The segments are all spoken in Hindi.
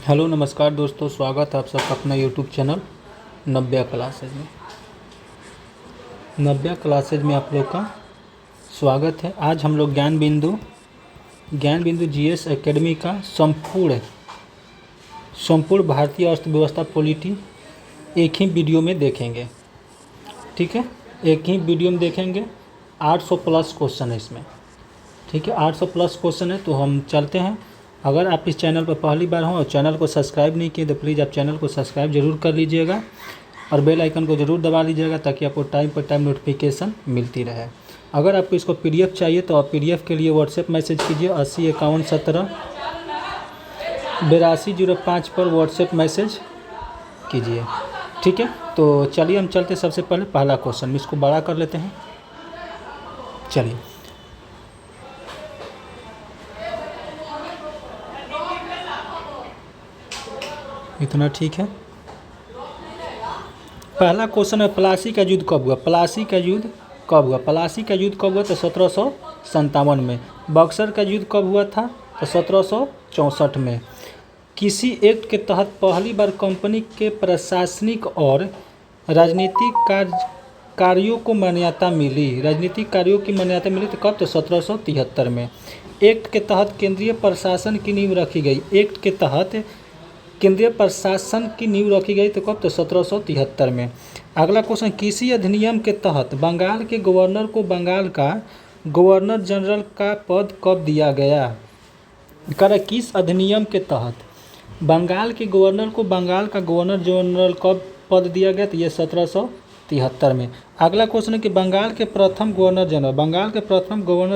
हेलो नमस्कार दोस्तों, स्वागत है आप सबका अपना यूट्यूब चैनल नव्या क्लासेज में। नव्या क्लासेज में आप लोग का स्वागत है। आज हम लोग ज्ञान बिंदु जीएस एकेडमी का संपूर्ण भारतीय अर्थव्यवस्था पॉलिटी एक ही वीडियो में देखेंगे। ठीक है, एक ही वीडियो में देखेंगे। 800 प्लस क्वेश्चन है इसमें। ठीक है, 800 प्लस क्वेश्चन है। तो हम चलते हैं। अगर आप इस चैनल पर पहली बार हों और चैनल को सब्सक्राइब नहीं किए तो प्लीज़ आप चैनल को सब्सक्राइब जरूर कर लीजिएगा और बेल आइकन को ज़रूर दबा लीजिएगा ताकि आपको टाइम पर टाइम नोटिफिकेशन मिलती रहे। अगर आपको इसको पीडीएफ चाहिए तो आप पीडीएफ के लिए व्हाट्सएप मैसेज कीजिए 805117 8205 पर व्हाट्सएप मैसेज कीजिए। ठीक है, तो चलिए हम चलते। सबसे पहले पहला क्वेश्चन इसको बड़ा कर लेते हैं। चलिए, इतना ठीक है। पहला क्वेश्चन है, प्लासी का युद्ध कब हुआ? प्लासी का युद्ध कब हुआ? प्लासी का युद्ध कब हुआ? तो 1757 में। बक्सर का युद्ध कब हुआ था? तो 1764 में। किसी एक्ट के तहत पहली बार कंपनी के प्रशासनिक और राजनीतिक कार्यों को मान्यता मिली। राजनीतिक कार्यों की मान्यता मिली तो कब? तो 1773 में। एक्ट के तहत केंद्रीय प्रशासन की नींव रखी गई। एक्ट के तहत केंद्रीय प्रशासन की नींव रखी गई तो कब? तो 1773 में। अगला क्वेश्चन, किसी अधिनियम के तहत बंगाल के गवर्नर को बंगाल का गवर्नर जनरल का पद कब दिया गया? कर किस अधिनियम के तहत बंगाल के गवर्नर को बंगाल का गवर्नर जनरल कब पद दिया गया? तो ये 1773 में। अगला क्वेश्चन है कि बंगाल के प्रथम गवर्नर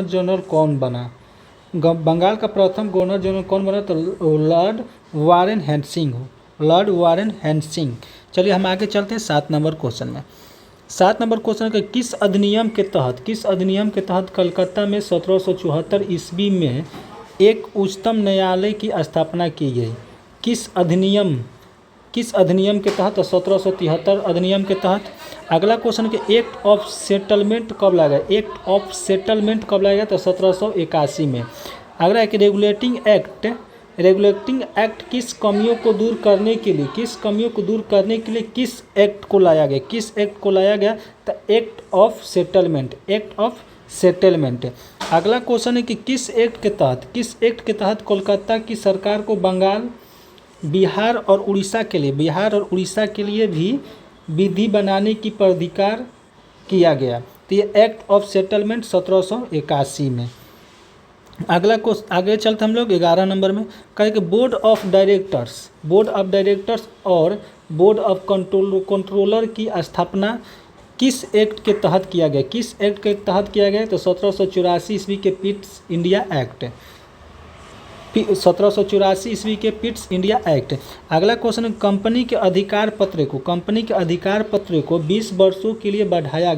जनरल कौन बना? बंगाल का प्रथम गवर्नर जनरल कौन बना? तो लॉर्ड वारेन हेस्टिंग्स। चलिए हम आगे चलते हैं 7 नंबर क्वेश्चन में। 7 नंबर क्वेश्चन है, किस अधिनियम के तहत कलकत्ता में 1774 ईस्वी में एक उच्चतम न्यायालय की स्थापना की गई? किस अधिनियम के तहत? 1773 अधिनियम के तहत। अगला क्वेश्चन है कि एक्ट ऑफ सेटलमेंट कब लाया गया? कब लाया गया? तो 1781 में। अगला है कि रेगुलेटिंग एक्ट किस कमियों को दूर करने के लिए किस एक्ट को लाया गया? तो एक्ट ऑफ सेटलमेंट। अगला क्वेश्चन है कि किस एक्ट के तहत कोलकाता की सरकार को बंगाल, बिहार और उड़ीसा के लिए भी विधि बनाने की प्राधिकार किया गया? तो ये एक्ट ऑफ सेटलमेंट 1781 में। अगला क्वेश्चन, आगे चलते हम लोग 11 नंबर में। कहें कि बोर्ड ऑफ डायरेक्टर्स और बोर्ड ऑफ कंट्रोलर की स्थापना किस एक्ट के तहत किया गया? तो 1784 ईस्वी के पिट्स इंडिया एक्ट। अगला क्वेश्चन है, कंपनी के अधिकार पत्र को 20 वर्षों के लिए बढ़ाया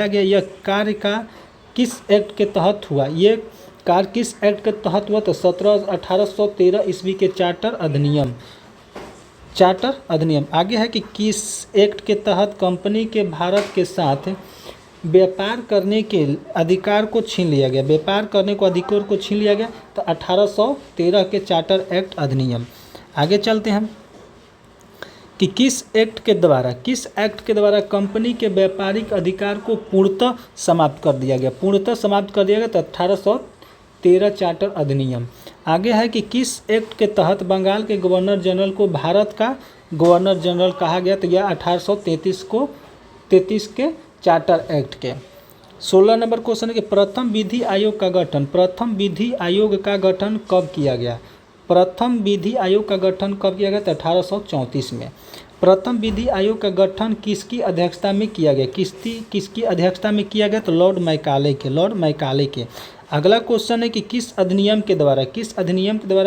गया। यह कार्य का किस एक्ट के तहत हुआ? तो 1813 ईस्वी के चार्टर अधिनियम। आगे है कि किस एक्ट के तहत कंपनी के भारत के साथ व्यापार करने के अधिकार को छीन लिया गया? तो 1813 के चार्टर एक्ट अधिनियम। आगे चलते हैं कि किस एक्ट के द्वारा कंपनी के व्यापारिक अधिकार को पूर्णतः समाप्त कर दिया गया? तो 1813 चार्टर अधिनियम। आगे है कि किस एक्ट के तहत बंगाल के गवर्नर जनरल को भारत का गवर्नर जनरल कहा गया? तो यह 1833 के चार्टर एक्ट के। 16 नंबर क्वेश्चन है कि प्रथम विधि आयोग का गठन कब किया गया? तो 1834 में। प्रथम विधि आयोग का गठन किसकी अध्यक्षता में किया गया? तो लॉर्ड मैकाले के। अगला क्वेश्चन है कि किस अधिनियम के द्वारा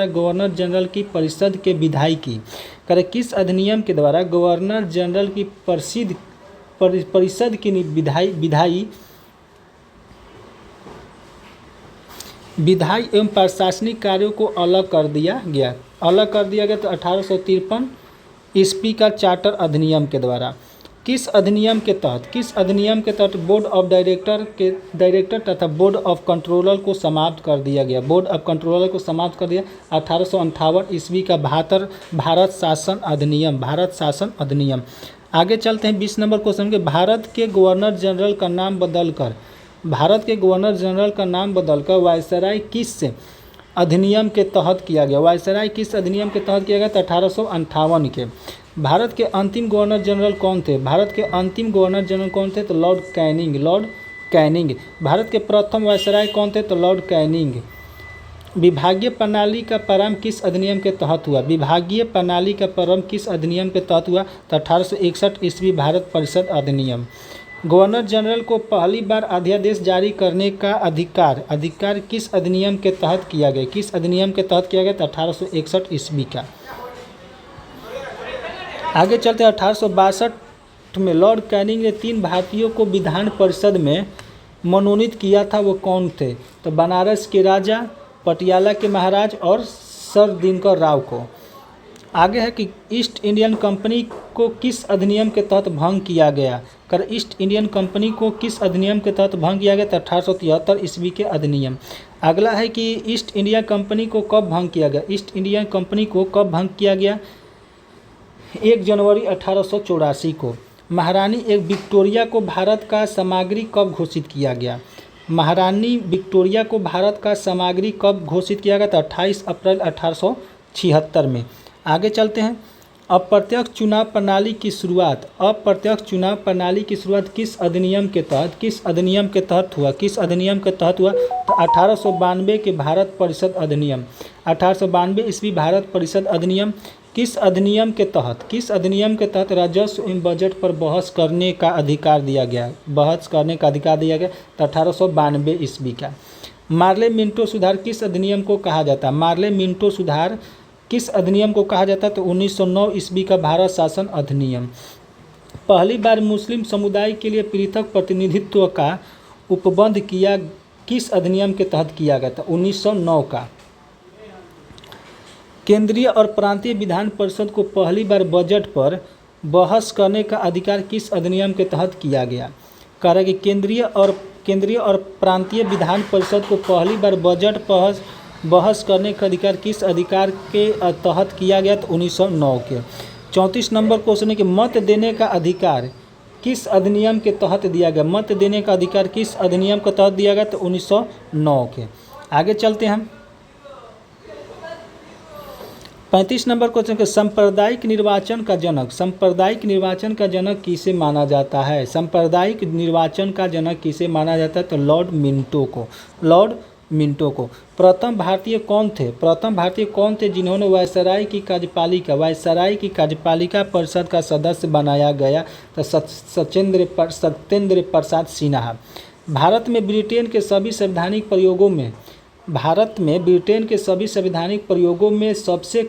गवर्नर जनरल की परिषद के विधायी की? किस अधिनियम के द्वारा गवर्नर जनरल की परिषद की विधायी एवं प्रशासनिक कार्यों को अलग कर दिया गया? तो 1853 ईस्वी का चार्टर अधिनियम के द्वारा। किस अधिनियम के तहत बोर्ड ऑफ डायरेक्टर तथा बोर्ड ऑफ कंट्रोलर को समाप्त कर दिया गया। बोर्ड ऑफ कंट्रोलर को समाप्त कर दिया 1858 ईस्वी का भारत शासन अधिनियम। आगे चलते हैं 20 नंबर क्वेश्चन के। भारत के गवर्नर जनरल का नाम बदलकर वायसराय किस अधिनियम के तहत किया गया? वायसराय किस अधिनियम के तहत किया गया? तो 1858 के। भारत के अंतिम गवर्नर जनरल कौन थे? तो लॉर्ड कैनिंग। भारत के प्रथम वायसराय कौन थे? तो लॉर्ड कैनिंग। विभागीय प्रणाली का प्रारंभ किस अधिनियम के तहत हुआ? तो 1861 ईस्वी भारत परिषद अधिनियम। गवर्नर जनरल को पहली बार अध्यादेश जारी करने का अधिकार किस अधिनियम के तहत किया गया? तो 1861 ईस्वी का। आगे चलते 1862 में लॉर्ड कैनिंग ने 3 भारतीयों को विधान परिषद में मनोनीत किया था। वो कौन थे? तो बनारस के राजा, पटियाला के महाराज और सर दिनकर राव को। आगे है कि ईस्ट इंडियन कंपनी को किस अधिनियम के तहत भंग किया गया? ईस्ट इंडियन कंपनी को किस अधिनियम के तहत भंग किया गया? तो 1873 ईस्वी के अधिनियम। अगला है कि ईस्ट इंडिया कंपनी को कब भंग किया गया? 1 जनवरी 1884 को। महारानी विक्टोरिया को भारत का सामग्री कब घोषित किया गया? तो 28 अप्रैल 1876 में। आगे चलते हैं। अप्रत्यक्ष चुनाव प्रणाली की शुरुआत किस अधिनियम के तहत हुआ? तो 1892 के भारत परिषद अधिनियम। 1892 ईस्वी भारत परिषद अधिनियम किस अधिनियम के तहत राजस्व एवं बजट पर बहस करने का अधिकार दिया गया? तो 1892 ईस्वी का। मार्ले मिंटो सुधार किस अधिनियम को कहा जाता है? तो 1909 ईस्वी का भारत शासन अधिनियम। पहली बार मुस्लिम समुदाय के लिए पृथक प्रतिनिधित्व का उपबंध किस अधिनियम के तहत किया गया था? 1909 का। केंद्रीय और प्रांतीय विधान परिषद को पहली बार बजट पर बहस करने का अधिकार किस अधिनियम के तहत किया गया? कह रहा है कि केंद्रीय और प्रांतीय विधान परिषद को पहली बार बजट पर बहस करने का अधिकार किस अधिकार के तहत किया गया? तो 1909 के। 34 नंबर क्वेश्चन है कि मत देने का अधिकार किस अधिनियम के तहत दिया गया? किस अधिनियम के तहत दिया गया? तो 1909 के। आगे चलते हैं। 35 नंबर क्वेश्चन के सांप्रदायिक निर्वाचन का जनक किसे माना जाता है? तो लॉर्ड मिंटो को। प्रथम भारतीय कौन थे जिन्होंने वायसराय की कार्यपालिका परिषद का सदस्य बनाया गया? तो सत्येंद्र प्रसाद सिन्हा। भारत में ब्रिटेन के सभी संवैधानिक प्रयोगों में सबसे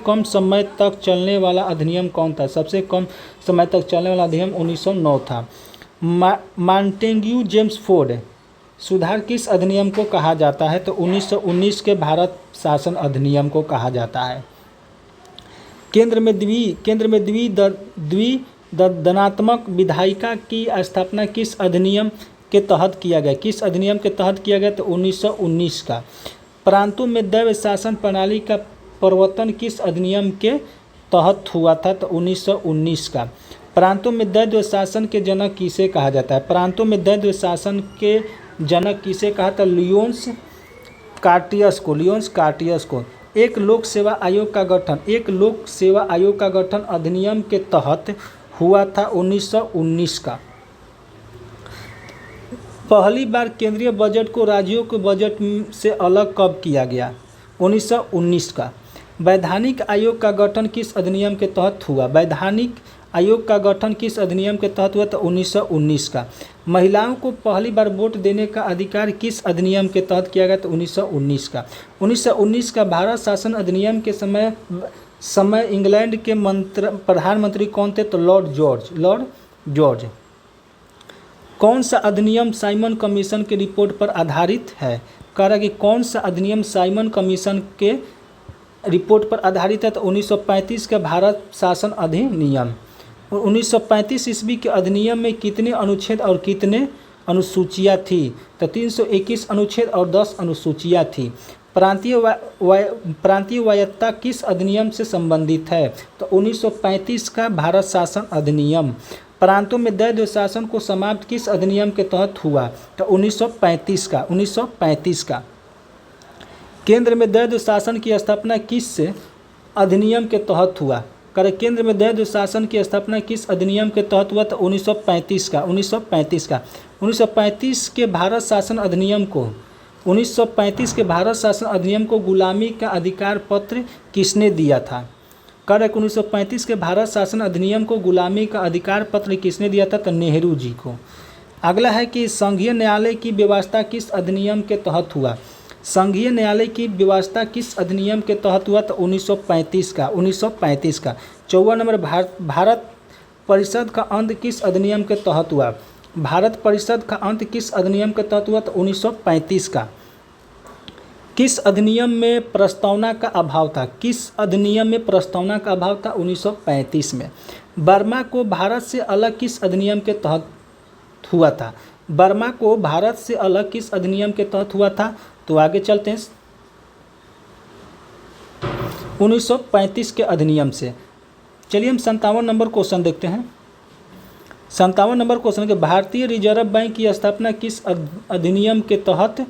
कम समय तक चलने वाला अधिनियम कौन था? 1909 था। मॉन्टेग्यू जेम्स फोर्ड सुधार किस अधिनियम को कहा जाता है? तो 1919 के भारत शासन अधिनियम को कहा जाता है। केंद्र में द्विदंडात्मक विधायिका की स्थापना किस अधिनियम के तहत किया गया? तो 1919 का। प्रांतों में दैव शासन प्रणाली का प्रवर्तन किस अधिनियम के तहत हुआ था? तो 1919 का। प्रांतों में द्वैध शासन के जनक किसे कहा जाता है? तो लियोन्स कार्टियस को। एक लोक सेवा आयोग का गठन अधिनियम के तहत हुआ था 1919 का। पहली बार केंद्रीय बजट को राज्यों के बजट से अलग कब किया गया? 1919 का। वैधानिक आयोग का गठन किस अधिनियम के तहत हुआ? तो 1919 का। महिलाओं को पहली बार वोट देने का अधिकार किस अधिनियम के तहत किया गया? तो 1919 का। 1919 का भारत शासन अधिनियम के समय इंग्लैंड के प्रधानमंत्री कौन थे? तो लॉर्ड जॉर्ज। कौन सा अधिनियम साइमन कमीशन की रिपोर्ट पर आधारित है? कह रहा है कि कौन सा अधिनियम साइमन कमीशन के रिपोर्ट पर आधारित है? तो 1935 का भारत शासन अधिनियम। 1935 ईस्वी के अधिनियम में कितने अनुच्छेद और कितने अनुसूचियाँ थी? तो 321 अनुच्छेद और 10 अनुसूचियाँ थी। प्रांतीय स्वायत्तता किस अधिनियम से संबंधित है? तो 1935 का भारत शासन अधिनियम। प्रांतों में द्वैध शासन को समाप्त किस अधिनियम के तहत हुआ? तो 1935 का। केंद्र में द्वैध शासन की स्थापना किस अधिनियम के तहत हुआ? केंद्र में द्वैध शासन की स्थापना किस अधिनियम के तहत हुआ? तो 1935 का। 1935 के भारत शासन अधिनियम को 1935 के भारत शासन अधिनियम को गुलामी का अधिकार पत्र किसने दिया था? 1935 के भारत शासन अधिनियम को गुलामी का अधिकार पत्र किसने दिया था? तो नेहरू जी को। अगला है कि संघीय न्यायालय की व्यवस्था किस अधिनियम के तहत हुआ? संघीय न्यायालय की व्यवस्था किस अधिनियम के तहत हुआ? तो 1935 का। 54 नंबर, भारत परिषद का अंत किस अधिनियम के तहत हुआ? भारत परिषद का अंत किस अधिनियम के तहत हुआ? तो 1935 का। किस अधिनियम में प्रस्तावना का अभाव था? किस अधिनियम में प्रस्तावना का अभाव था? 1935 में। बर्मा को भारत से अलग किस अधिनियम के तहत हुआ था? बर्मा को भारत से अलग किस अधिनियम के तहत हुआ था? तो आगे चलते हैं, 1935 के अधिनियम से। चलिए हम 57 नंबर क्वेश्चन देखते हैं। 57 नंबर क्वेश्चन के भारतीय रिजर्व बैंक की स्थापना किस अधिनियम के तहत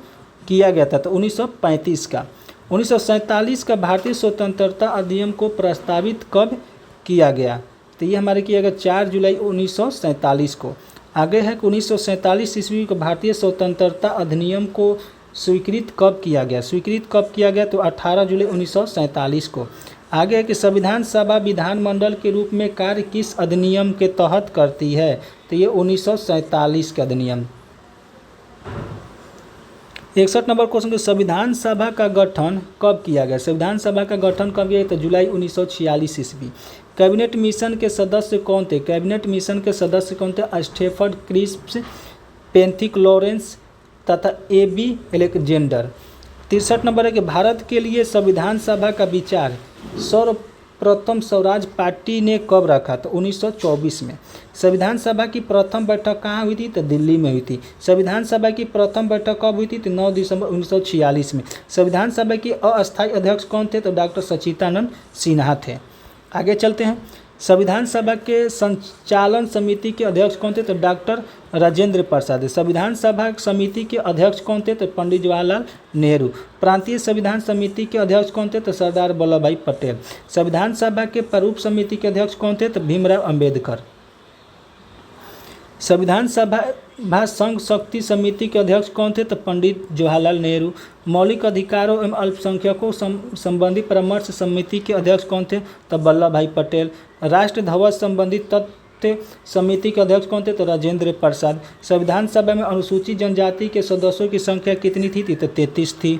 किया गया था? तो 1935 का। 1947 का भारतीय स्वतंत्रता अधिनियम को प्रस्तावित कब किया गया? तो ये हमारे किया गया 4 जुलाई 1947 को। आगे है कि 1947 ईस्वी को भारतीय स्वतंत्रता अधिनियम को स्वीकृत कब किया गया? तो 18 जुलाई 1947 को। आगे है कि संविधान सभा विधानमंडल के रूप में कार्य किस अधिनियम के तहत करती है? तो ये 1947 का अधिनियम। 61 नंबर क्वेश्चन के संविधान सभा का गठन कब किया गया? संविधान सभा का गठन कब किया? तो जुलाई 1946 ईस्वी। कैबिनेट मिशन के सदस्य कौन थे? कैबिनेट मिशन के सदस्य कौन थे? स्टेफर्ड क्रिप्स, पेंथिक लॉरेंस तथा A.B. अलेक्जेंडर। 63 नंबर है कि भारत के लिए संविधान सभा का विचार सर्वप्रथम स्वराज पार्टी ने कब रखा? तो 1924 में। संविधान सभा की प्रथम बैठक कहाँ हुई थी? तो दिल्ली में हुई थी। संविधान सभा की प्रथम बैठक कब हुई थी? तो 9 दिसंबर 1946 में। संविधान सभा के अस्थायी अध्यक्ष कौन थे? तो डॉक्टर सच्चिदानंद सिन्हा थे। आगे चलते हैं, संविधान सभा के संचालन समिति के अध्यक्ष कौन थे? तो डॉक्टर राजेंद्र प्रसाद। संविधान सभा समिति के अध्यक्ष कौन थे? तो पंडित जवाहरलाल नेहरू। प्रांतीय संविधान समिति के अध्यक्ष कौन थे? तो सरदार वल्लभ भाई पटेल। संविधान सभा के प्रारूप समिति के अध्यक्ष कौन थे? तो भीमराव अंबेडकर। संविधान सभा संघ शक्ति समिति के अध्यक्ष कौन थे? तो पंडित जवाहरलाल नेहरू। मौलिक अधिकारों एवं अल्पसंख्यकों संबंधी परामर्श समिति के अध्यक्ष कौन थे? तो वल्लभ भाई पटेल। राष्ट्र ध्वज संबंधी तथ्य समिति के अध्यक्ष कौन थे? तो राजेंद्र प्रसाद। संविधान सभा में अनुसूचित जनजाति के सदस्यों की संख्या कितनी थी? तो 33 थी।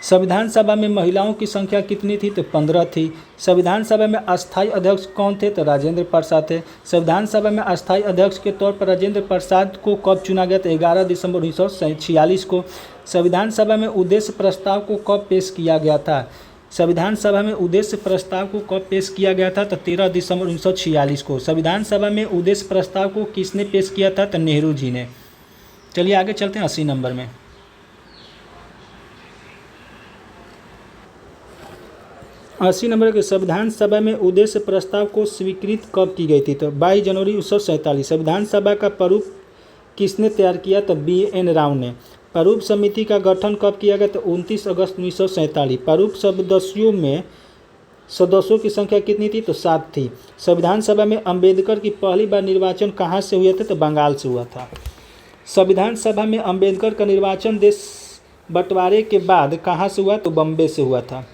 संविधान सभा में महिलाओं की संख्या कितनी थी? तो 15 थी। संविधान सभा में अस्थायी अध्यक्ष कौन थे? तो राजेंद्र प्रसाद थे। संविधान सभा में अस्थायी अध्यक्ष के तौर पर राजेंद्र प्रसाद को कब चुना गया? तो 11 दिसंबर 1946 को। संविधान सभा में उद्देश्य प्रस्ताव को कब पेश किया गया था? संविधान सभा में उद्देश्य प्रस्ताव को कब पेश किया गया था? तो 13 दिसंबर 1946 को। संविधान सभा में उद्देश्य प्रस्ताव को किसने पेश किया था? तो नेहरू जी ने। चलिए आगे चलते हैं 80 नंबर में। 80 नंबर के संविधान सभा में उद्देश्य प्रस्ताव को स्वीकृत कब की गई थी? तो 22 जनवरी 1947। संविधान सभा का प्रारूप किसने तैयार किया? तो B.N. राव ने। प्रारूप समिति का गठन कब किया गया? तो 29 अगस्त 1947। प्रारूप सदस्यों की संख्या कितनी थी? तो 7 थी। संविधान सभा में अंबेडकर की पहली बार निर्वाचन कहाँ से हुआ था? तो बंगाल से हुआ था। संविधान सभा में अंबेडकर का निर्वाचन देश बंटवारे के बाद कहाँ से हुआ? तो बम्बे से हुआ था।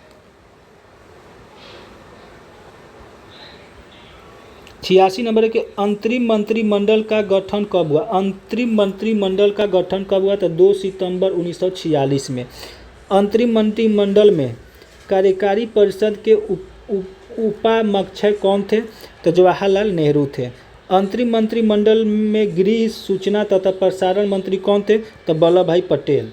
86 नंबर के अंतरिम मंत्रिमंडल का गठन कब हुआ? अंतरिम मंत्रिमंडल का गठन कब हुआ? तो 2 सितंबर 1946 में। अंतरिम मंत्रिमंडल में कार्यकारी परिषद के उपाध्यक्ष कौन थे? तो जवाहरलाल नेहरू थे। अंतरिम मंत्रिमंडल में गृह, सूचना तथा प्रसारण मंत्री कौन थे? तो वल्लभ भाई पटेल।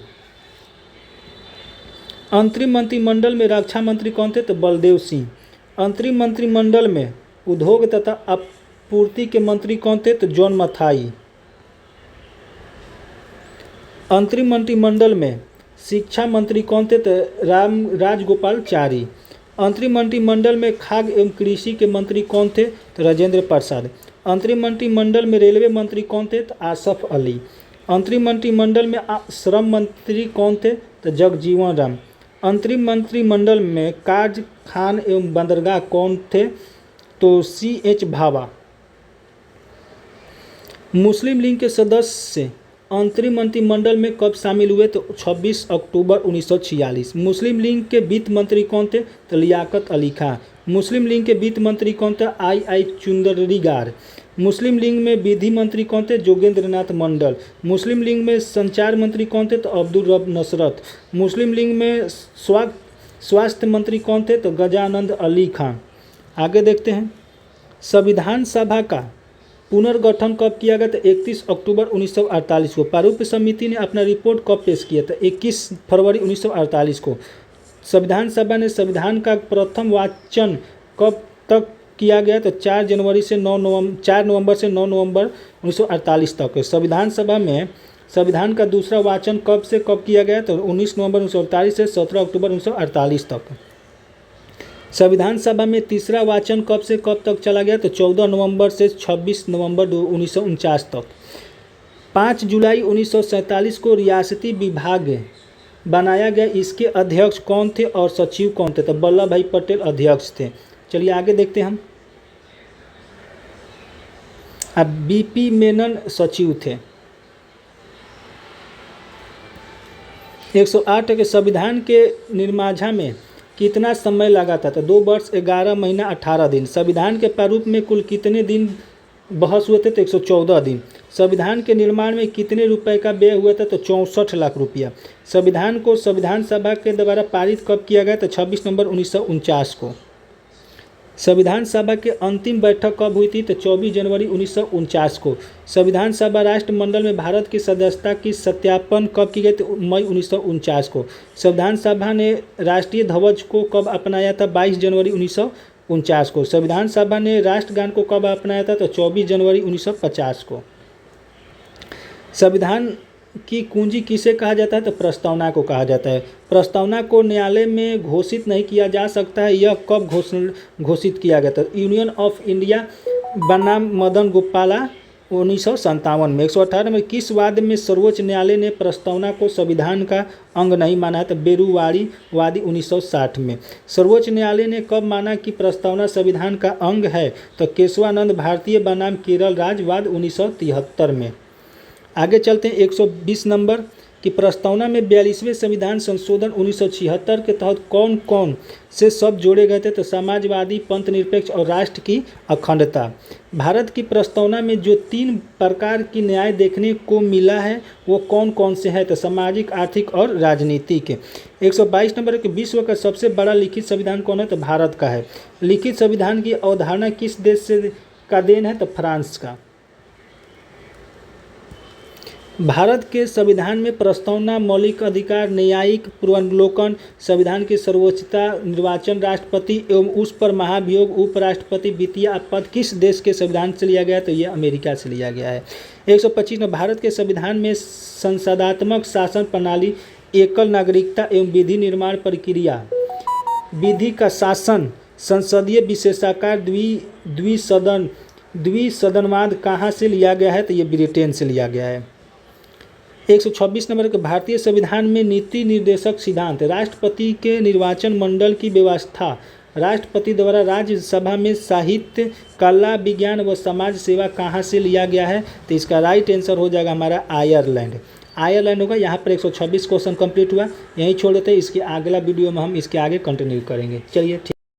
अंतरिम मंत्रिमंडल में रक्षा मंत्री कौन थे? तो बलदेव सिंह। अंतरिम मंत्रिमंडल में उद्योग तथा पूर्ति के मंत्री कौन थे? तो जॉन मथाई। अंतरिम मंत्रिमंडल में शिक्षा मंत्री कौन थे? तो राजगोपालचारी। अंतरिम मंत्रिमंडल में खाद्य एवं कृषि के मंत्री कौन थे? तो राजेंद्र प्रसाद। अंतरिम मंत्रिमंडल में रेलवे मंत्री कौन थे? तो आसफ अली। अंतरिम मंत्रिमंडल में श्रम मंत्री कौन थे? तो जगजीवन राम। अंतरिम मंत्रिमंडल में कार्य खान एवं बंदरगाह कौन थे? तो CH भाभा। मुस्लिम लीग के सदस्य अंतरिम मंत्रिमंडल में कब शामिल हुए? तो 26 अक्टूबर 1946। मुस्लिम लीग के वित्त मंत्री कौन थे? तो लियाकत अली खां। मुस्लिम लीग के वित्त मंत्री कौन थे? I चुंदरीगार। मुस्लिम लीग में विधि मंत्री कौन थे? जोगेंद्र नाथ मंडल। मुस्लिम लीग में संचार मंत्री कौन थे? तो अब्दुल रब नसरत। मुस्लिम लीग में स्वास्थ्य मंत्री कौन थे? तो गजानंद अली खां। आगे देखते हैं, संविधान सभा का पुनर्गठन कब किया गया? तो 31 अक्टूबर 1948 को। प्रारूप समिति ने अपना रिपोर्ट कब पेश किया? तो 21 फरवरी 1948 को। संविधान सभा ने संविधान का प्रथम वाचन कब तक किया गया? तो 4 नवंबर से 9 नवंबर 1948 तक। संविधान सभा में संविधान का दूसरा वाचन कब से कब किया गया? तो 19 नवंबर 1948 से 17 अक्टूबर 1948 तक। संविधान सभा में तीसरा वाचन कब से कब तक चला गया? तो 14 नवंबर से 26 नवंबर 1949 तक। 5 जुलाई 1947 को रियासती विभाग बनाया गया। इसके अध्यक्ष कौन थे और सचिव कौन थे? तो वल्लभ भाई पटेल अध्यक्ष थे। चलिए आगे देखते हैं हम। अब BP मेनन सचिव थे। 108 के संविधान के निर्माण में कितना समय लगा था? तो 2 वर्ष 11 महीना 18 दिन। संविधान के प्रारूप में कुल कितने दिन बहस हुए थे? तो 114 दिन। संविधान के निर्माण में कितने रुपए का व्यय हुआ था? तो 64 लाख रुपया। संविधान को संविधान सभा के द्वारा पारित कब किया गया? तो 26 नवंबर 1949 को। संविधान सभा की अंतिम बैठक कब हुई थी? तो 24 जनवरी 1949 को। संविधान सभा राष्ट्रमंडल में भारत की सदस्यता की सत्यापन कब की गई? तो मई 1949 को। संविधान सभा ने राष्ट्रीय ध्वज को कब अपनाया था? 22 जनवरी 1949 को। संविधान सभा ने राष्ट्रगान को कब अपनाया था? तो 24 जनवरी 1950 को। संविधान की कुंजी किसे कहा जाता है? तो प्रस्तावना को कहा जाता है। प्रस्तावना को न्यायालय में घोषित नहीं किया जा सकता है। यह कब घोषित किया गया था? यूनियन ऑफ इंडिया बनाम मदन गोपाला 1957 में। 118 में किस वाद में सर्वोच्च न्यायालय ने प्रस्तावना को संविधान का अंग नहीं माना है? तो बेरुवाड़ी वादी 1960 में। सर्वोच्च न्यायालय ने कब माना कि प्रस्तावना संविधान का अंग है? तो केशवानंद भारतीय बनाम केरल राज्य वाद 1973 में। आगे चलते हैं 120 नंबर की प्रस्तावना में 42वें संविधान संशोधन 1976 के तहत कौन कौन से शब्द जोड़े गए थे? तो समाजवादी, पंथ निरपेक्ष और राष्ट्र की अखंडता। भारत की प्रस्तावना में जो 3 प्रकार की न्याय देखने को मिला है वो कौन कौन से हैं? तो सामाजिक, आर्थिक और राजनीतिक। 122 नंबर के विश्व का सबसे बड़ा लिखित संविधान कौन है? तो भारत का है। लिखित संविधान की अवधारणा किस देश से का देन है? तो फ्रांस का। भारत के संविधान में प्रस्तावना, मौलिक अधिकार, न्यायिक पूर्वावलोकन, संविधान की सर्वोच्चता, निर्वाचन राष्ट्रपति एवं उस पर महाभियोग, उपराष्ट्रपति, वित्तीय पद किस देश के संविधान से लिया गया? तो ये अमेरिका से लिया गया है। 125 में भारत के संविधान में संसदात्मक शासन प्रणाली, एकल नागरिकता एवं विधि निर्माण प्रक्रिया, विधि का शासन, संसदीय विशेषाधिकार, द्विसदनवाद कहाँ से लिया गया है? तो ये ब्रिटेन से लिया गया है। 126 नंबर के भारतीय संविधान में नीति निर्देशक सिद्धांत, राष्ट्रपति के निर्वाचन मंडल की व्यवस्था, राष्ट्रपति द्वारा राज्यसभा में साहित्य, कला, विज्ञान व समाज सेवा कहाँ से लिया गया है? तो इसका राइट आंसर हो जाएगा हमारा आयरलैंड होगा। यहाँ पर 126 क्वेश्चन कंप्लीट हुआ। यहीं छोड़ देते हैं। इसके अगला वीडियो में हम इसके आगे कंटिन्यू करेंगे। चलिए ठीक।